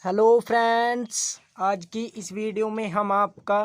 Hello friends, आज की इस वीडियो में हम आपका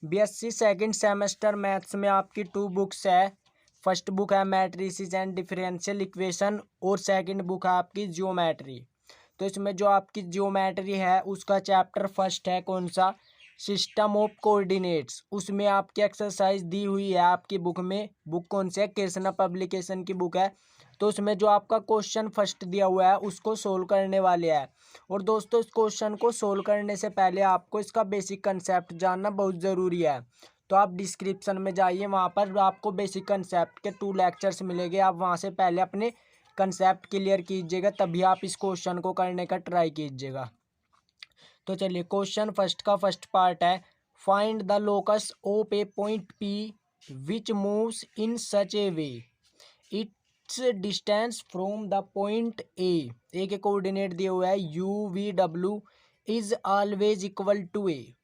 बीएससी सेकंड सेमेस्टर मैथ्स में आपकी 2 बुक्स है। फर्स्ट बुक है मैट्रिसेस एंड डिफरेंशियल इक्वेशन और सेकंड बुक है आपकी ज्योमेट्री। तो इसमें जो आपकी ज्योमेट्री है उसका चैप्टर फर्स्ट है कौन सा, सिस्टम ऑफ कोऑर्डिनेट्स। उसमें आपकी एक्सरसाइज दी हुई है आपकी बुक में। बुक कौन सी है, कृष्णा पब्लिकेशन की बुक है। तो उसमें जो आपका क्वेश्चन फर्स्ट दिया हुआ है उसको सोल्व करने वाले हैं। और दोस्तों, इस क्वेश्चन को सोल्व करने से पहले आपको इसका बेसिक कंसेप्ट जानना बहुत ज़रूरी है। तो आप डिस्क्रिप्शन में जाइए, वहाँ पर आपको बेसिक कंसेप्ट के 2 लेक्चर्स मिलेंगे। आप वहाँ से पहले अपने कंसेप्ट क्लियर कीजिएगा, तभी आप इस क्वेश्चन को करने का ट्राई कीजिएगा। तो चलिए, क्वेश्चन फर्स्ट का फर्स्ट पार्ट है, find the locus of a point P which moves in such a way its distance from the point A के कोऑर्डिनेट दिए हुए है U V W is always equal to A.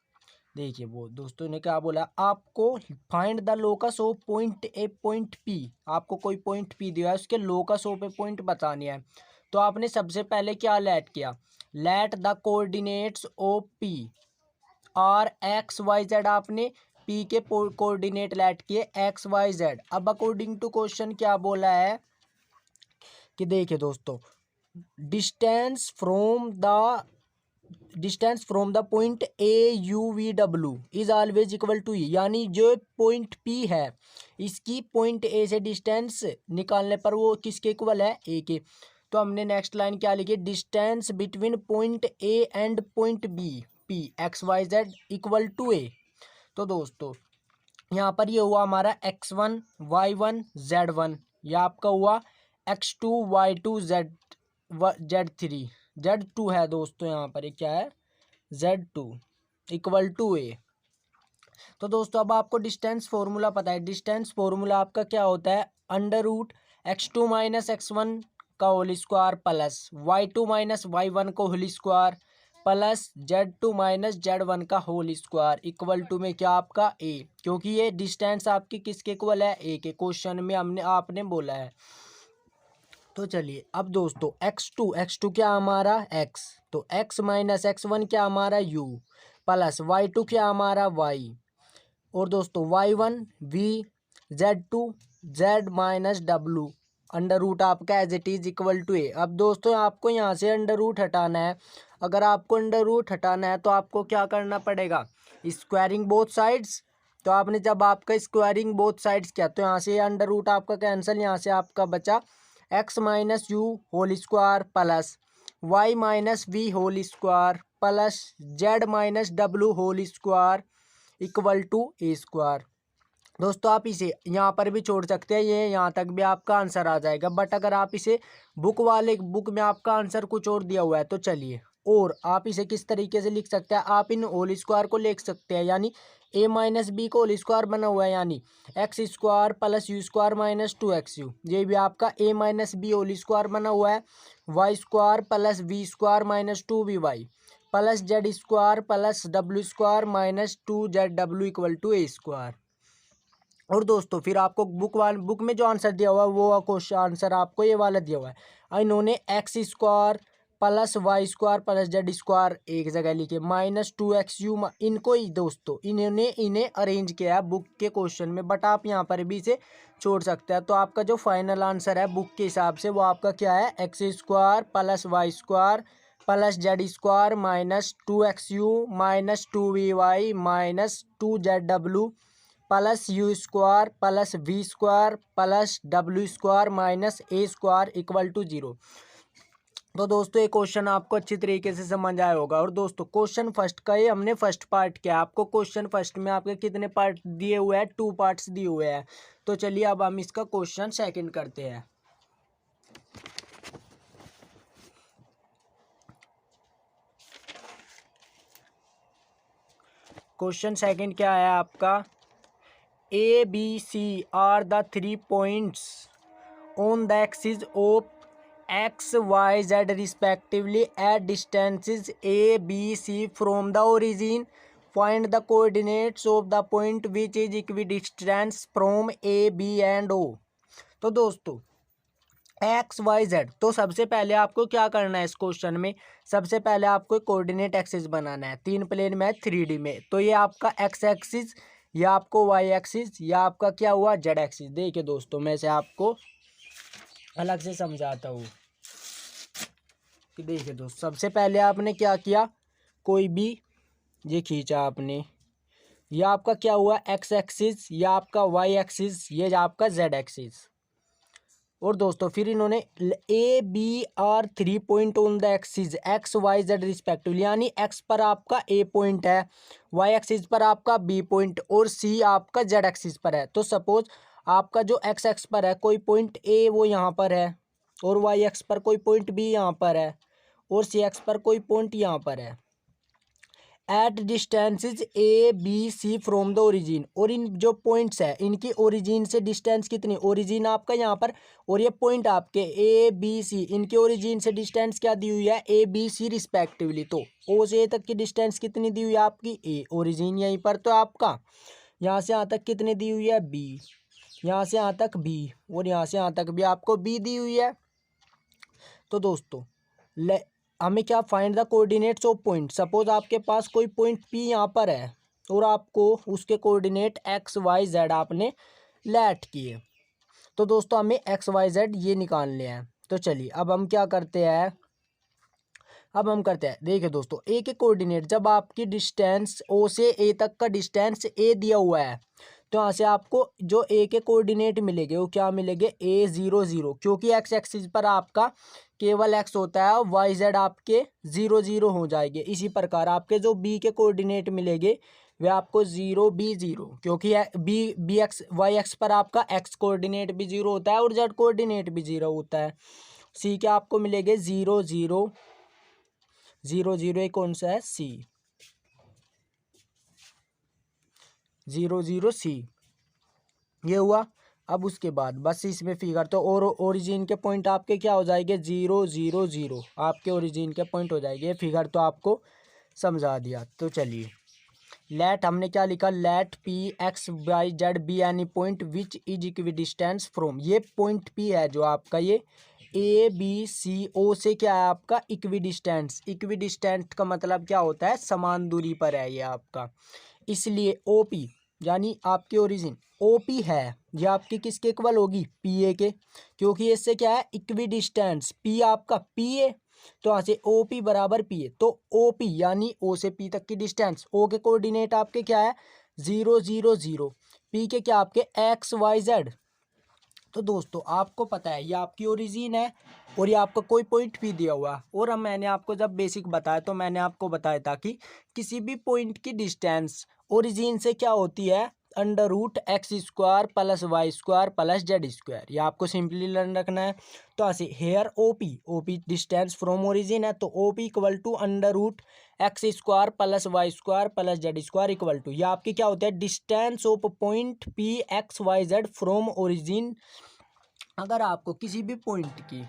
देखिए वो दोस्तों ने क्या बोला, आपको find the locus of point A point P. आपको कोई पॉइंट पी दिया है, उसके लोकस ऑफ ए पॉइंट बतानी है। तो आपने सबसे पहले क्या लेट किया, let the coordinates of P are X Y Z. आपने पी के कोऑर्डिनेट लेट किए एक्स वाई जेड। अब अकॉर्डिंग टू क्वेश्चन क्या बोला है कि देखिए दोस्तों, distance from the point A U V W is always equal to E. यानी जो पॉइंट पी है इसकी पॉइंट ए से डिस्टेंस निकालने पर वो किसके इक्वल है, ए के। तो हमने नेक्स्ट लाइन क्या लिखी, distance between point A and point B P X Y Z equal to A. तो दोस्तों यहाँ पर ये हुआ हमारा x1 y1 z1, यह आपका हुआ x2 y2 z3 z2 है दोस्तों। यहाँ पर ये क्या है, z2 इक्वल टू ए। तो दोस्तों अब आपको डिस्टेंस फॉर्मूला पता है। डिस्टेंस फॉर्मूला आपका क्या होता है, under root x2 minus x1 का whole square plus y2 minus y1 को whole square plus z2 minus z1 का होल स्क्वायर इक्वल टू में क्या आपका a। क्योंकि ये डिस्टेंस आपकी किसके इक्वल है, a के। क्वेश्चन में हमने आपने बोला है। तो चलिए अब दोस्तों x2 क्या हमारा x, तो x माइनस x1 क्या हमारा u प्लस y2 क्या हमारा y। और दोस्तों y1 v z2 z minus w under root आपका as it is equal to A. अब दोस्तों आपको यहाँ से अंडर रूट हटाना है। अगर आपको अंडर रूट हटाना है तो आपको क्या करना पड़ेगा, स्क्वायरिंग बोथ साइड्स। तो आपने जब आपका स्क्वायरिंग बोथ साइड्स किया तो यहाँ से अंडर रूट आपका कैंसिल, यहाँ से आपका बचा X minus U whole square plus Y minus V whole square plus Z minus W whole square equal to A square. दोस्तों आप इसे यहाँ पर भी छोड़ सकते हैं, ये यहाँ तक भी आपका आंसर आ जाएगा। बट अगर आप इसे बुक में आपका आंसर कुछ और दिया हुआ है तो चलिए, और आप इसे किस तरीके से लिख सकते हैं, आप इन होल स्क्वायर को लिख सकते हैं। यानी ए माइनस बी को होल स्क्वायर बना हुआ है, यानी X square plus U square minus 2xu। ये भी आपका A minus B whole square बना हुआ है, Y square plus V square minus 2vy plus Z square plus W square minus 2zw equal to A square. और दोस्तों फिर आपको बुक में जो आंसर दिया हुआ है वो क्वेश्चन आंसर आपको ये वाला दिया हुआ है। इन्होंने X square plus Y square plus Z square एक जगह लिखे माइनस 2xu। इनको ही दोस्तों इन्हें अरेंज किया है बुक के क्वेश्चन में। बट आप यहाँ पर भी इसे छोड़ सकते हैं। तो आपका जो फाइनल आंसर है बुक के हिसाब से वो आपका क्या है, X square plus Y square plus Z square minus 2xu minus 2vy minus 2zw plus U square plus V square plus W square minus A square equal to 0। तो दोस्तों ये क्वेश्चन आपको अच्छी तरीके से समझ आया होगा। और दोस्तों क्वेश्चन फर्स्ट का ये हमने फर्स्ट पार्ट किया। आपको क्वेश्चन फर्स्ट में आपके कितने पार्ट दिए हुए हैं, 2 पार्ट्स दिए हुए हैं। तो चलिए अब हम इसका क्वेश्चन सेकंड करते हैं। क्वेश्चन सेकंड क्या है आपका, A B C are the 3 points on the axis of X Y Z respectively at distances A B C from the origin. Find the coordinates of the point which is equidistant from A B and O. तो दोस्तों x Y Z. तो सबसे पहले आपको क्या करना है इस क्वेश्चन में, सबसे पहले आपको कोऑर्डिनेट एक्सिस बनाना है। 3 प्लेन में 3D में, तो ये आपका एक्स एक्सिस, या आपको वाई एक्सिस, या आपका क्या हुआ जेड एक्सिस। देखिए दोस्तों मैं इसे आपको अलग से समझाता हूँ कि देखिए दोस्त, सबसे पहले आपने क्या किया, कोई भी ये खींचा आपने, ये आपका क्या हुआ एक्स एक्सिस, या आपका वाई एक्सिस, ये आपका जेड एक्सिस। और दोस्तों फिर इन्होंने A B are 3 point on the axis X Y Z respectively, यानी एक्स पर आपका ए पॉइंट है, वाई एक्सिस पर आपका बी पॉइंट, और सी आपका जेड एक्सिस पर है। तो सपोज आपका जो एक्स एक्स पर है कोई पॉइंट ए वो यहाँ पर है, और वाई एक्स पर कोई पॉइंट बी यहाँ पर है, और सी एक्स पर कोई पॉइंट यहाँ पर है। At distances A B C from the origin, और इन जो पॉइंट्स है इनकी ओरिजिन से डिस्टेंस कितनी, ओरिजिन आपका यहाँ पर, और ये पॉइंट आपके ए बी सी, इनके ओरिजिन से डिस्टेंस क्या दी हुई है ए बी सी रिस्पेक्टिवली। तो ओ से ए तक की डिस्टेंस कितनी दी हुई है आपकी ए, ओरिजिन यहीं पर, तो आपका यहाँ से यहाँ तक कितनी दी हुई है बी, यहाँ से यहाँ तक बी, और यहाँ से यहाँ तक भी आपको बी दी हुई है। तो दोस्तों हमें क्या find the coordinates of point. Suppose आपके पास कोई पॉइंट पी यहाँ पर है, और आपको उसके कोऑर्डिनेट एक्स वाई जेड आपने लेट किए। तो दोस्तों हमें एक्स वाई जेड ये निकालने हैं। तो चलिए अब हम क्या करते हैं, देखिए दोस्तों ए के कोऑर्डिनेट, जब आपकी डिस्टेंस ओ से ए तक का डिस्टेंस ए दिया हुआ है, तो यहाँ से आपको जो ए के कोऑर्डिनेट मिलेंगे वो क्या मिलेंगे ए 0 0, क्योंकि एक्स एक्सिस पर आपका केवल एक्स होता है, और वाई जेड आपके 0 0 हो जाएंगे। इसी प्रकार आपके जो बी के कोऑर्डिनेट मिलेंगे वे आपको 0 B 0, क्योंकि बी एक्स वाई एक्स पर आपका एक्स कोऑर्डिनेट भी 0 होता है और जेड कोऑर्डिनेट भी 0 होता है। सी के आपको मिलेंगे 0 0 0 0, एक कौन सा है सी, 0 0 सी, ये हुआ। अब उसके बाद बस इसमें फिगर, तो और ओरिजिन के पॉइंट आपके क्या हो जाएंगे 0 0 0, आपके ओरिजिन के पॉइंट हो जाएंगे। फिगर तो आपको समझा दिया। तो चलिए लेट, हमने क्या लिखा, let P X Y Z be any point which is equidistance from, ये पॉइंट पी है जो आपका ये ए बी सी ओ से क्या है आपका इक्विडिस्टेंस। इक्विडिस्टेंट का मतलब क्या होता है, समान दूरी पर है ये आपका, इसलिए ओ पी यानी आपकी ओरिजिन ओ पी है, ये आपकी किसके इक्वल होगी पी ए के, क्योंकि इससे क्या है इक्विडिस्टेंस, पी आपका पी ए, तो यहाँ से ओ पी बराबर पी ए। तो ओ पी यानी ओ से पी तक की डिस्टेंस, ओ के कोऑर्डिनेट आपके क्या है 0 0 0, पी के क्या आपके एक्स वाई जेड। तो दोस्तों आपको पता है ये आपकी ओरिजिन है, और ये आपका कोई पॉइंट भी दिया हुआ, और अब मैंने आपको जब बेसिक बताया तो मैंने आपको बताया था कि किसी भी पॉइंट की डिस्टेंस ओरिजिन से क्या होती है under root X square plus Y square plus Z square, ये आपको सिंपली लर्न रखना है। तो ऐसे here O P distance from origin है, तो O P equal to under root X square plus Y square plus Z square equal to, ये आपकी क्या होता है distance of point P X Y Z from origin. अगर आपको किसी भी पॉइंट की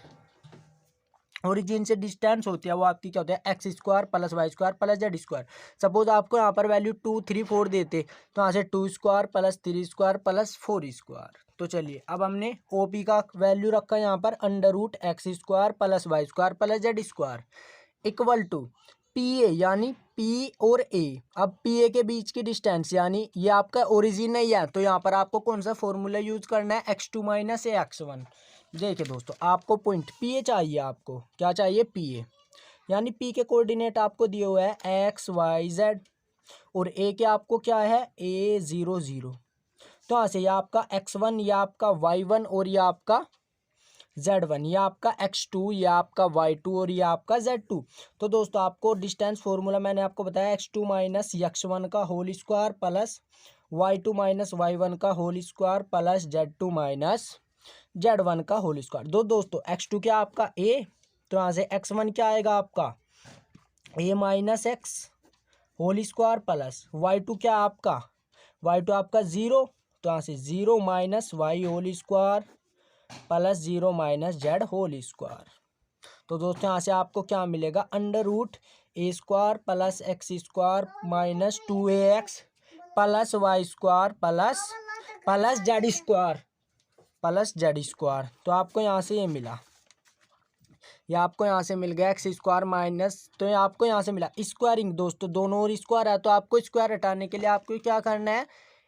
ओरिजिन से डिस्टेंस होती है वो आपकी क्या होता है X square plus Y square plus Z square. Suppose आपको यहाँ पर वैल्यू 2 3 4 देते, तो यहाँ से 2 square plus 3 square plus 4 square. तो चलिए अब हमने ओ पी का वैल्यू रखा यहाँ पर under root X square plus Y square plus Z square equal to P A, यानी पी और ए। अब पी ए के बीच की डिस्टेंस यानी ये आपका ओरिजिन नहीं है, तो यहाँ पर आपको कौन सा फॉर्मूला यूज करना है x2 माइनस ए x1। देखिए दोस्तों आपको पॉइंट पी ए चाहिए, आपको क्या चाहिए पी ए, यानी पी के कोऑर्डिनेट आपको दिए हुए हैं एक्स वाई जेड, और ए के आपको क्या है ए 0 0। तो यहाँ से ये आपका x1, ये आपका y1, और ये आपका z1, ये आपका x2, ये आपका y2, और ये आपका z2। तो दोस्तों आपको डिस्टेंस फॉर्मूला मैंने आपको बताया x2 माइनस x1 का whole square plus y2 minus y1 का whole square plus z2 minus z1 का होल स्क्वायर। दोस्तों x2 क्या आपका a, तो यहाँ से x1 क्या आएगा आपका a minus X whole square plus y2 क्या आपका y2 आपका 0, तो यहाँ से 0 minus Y whole square plus 0 minus Z whole square. तो दोस्तों यहाँ से आपको क्या मिलेगा under root A square plus X square minus 2ax plus Y square plus Z square. Plus Z square. तो आपको यहाँ से ये मिला, ये आपको यहाँ से मिल गया एक्स स्क्वायर माइनस, तो ये आपको यहाँ से मिला स्क्वायरिंग। दोस्तों दोनों ओर स्क्वायर है तो आपको स्क्वायर हटाने के लिए आपको क्या करना है,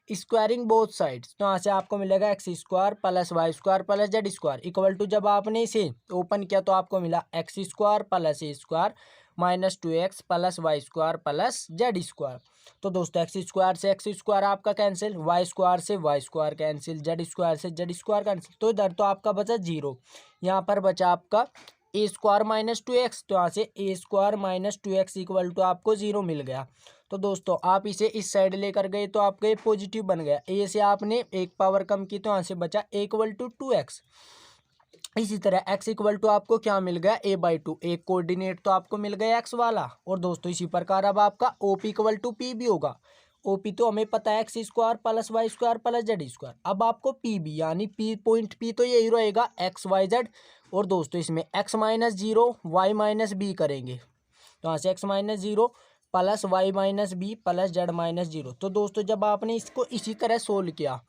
स्क्वायरिंग बोथ साइड्स। तो यहाँ से आपको मिलेगा X square plus Y square plus Z square equal to, जब आपने इसे ओपन किया तो आपको मिला X square plus A square minus 2x plus Y square plus Z square. तो दोस्तों एक्स स्क्वायर से एक्स स्क्वायर आपका कैंसिल, वाई स्क्वायर से Y square cancel, Z square से जेड स्क्वायर कैंसिल। तो इधर तो आपका बचा 0, यहाँ पर बचा आपका ए स्क्वायर माइनस 2x। तो यहाँ से A square minus 2x equal to आपको 0 मिल गया। तो दोस्तों आप इसे इस साइड लेकर गए तो आपका ये पॉजिटिव बन गया, ए से आपने एक पावर कम की तो यहाँ से बचा ए इक्वल टू 2x। इसी तरह x इक्वल टू आपको क्या मिल गया, a/2, एक कोऑर्डिनेट तो आपको मिल गया x वाला। और दोस्तों इसी प्रकार अब आपका OP इक्वल टू P भी होगा। OP तो हमें पता है X square plus Y square plus Z square. अब आपको PB यानी P पॉइंट P तो यही रहेगा XYZ। और दोस्तों इसमें x minus 0 Y minus B करेंगे, तो यहाँ से x minus 0 plus Y minus B plus Z minus 0। तो दोस्तों जब आपने इसको इसी तरह सोल्व किया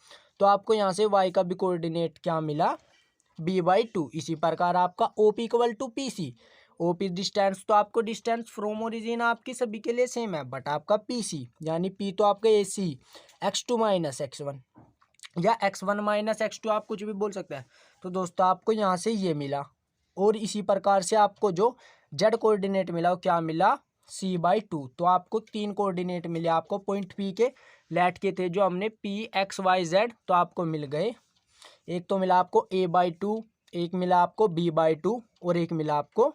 तो आपको यहाँ से y का भी कोऑर्डिनेट क्या मिला, b/2। इसी प्रकार आपका OP equal to PC, OP distance तो आपको डिस्टेंस फ्रॉम ओरिजिन आपकी सभी के लिए सेम है, बट आपका PC यानी P तो आपका AC x2 माइनस x1 या x1 माइनस x2 आप कुछ भी बोल सकते हैं। तो दोस्तों आपको यहाँ से ये मिला। और इसी प्रकार से आपको जो जेड कोऑर्डिनेट मिला वो क्या मिला, c/2। तो आपको 3 कोऑर्डिनेट मिले आपको पॉइंट P के, लेट के थे जो हमने PXYZ, तो आपको मिल गए। एक तो मिला आपको a/2, एक मिला आपको b/2 और एक मिला आपको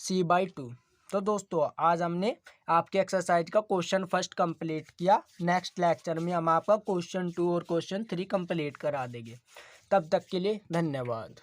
c/2। तो दोस्तों आज हमने आपके एक्सरसाइज का क्वेश्चन फर्स्ट कंप्लीट किया। नेक्स्ट लेक्चर में हम आपका क्वेश्चन 2 और क्वेश्चन 3 कंप्लीट करा देंगे। तब तक के लिए धन्यवाद।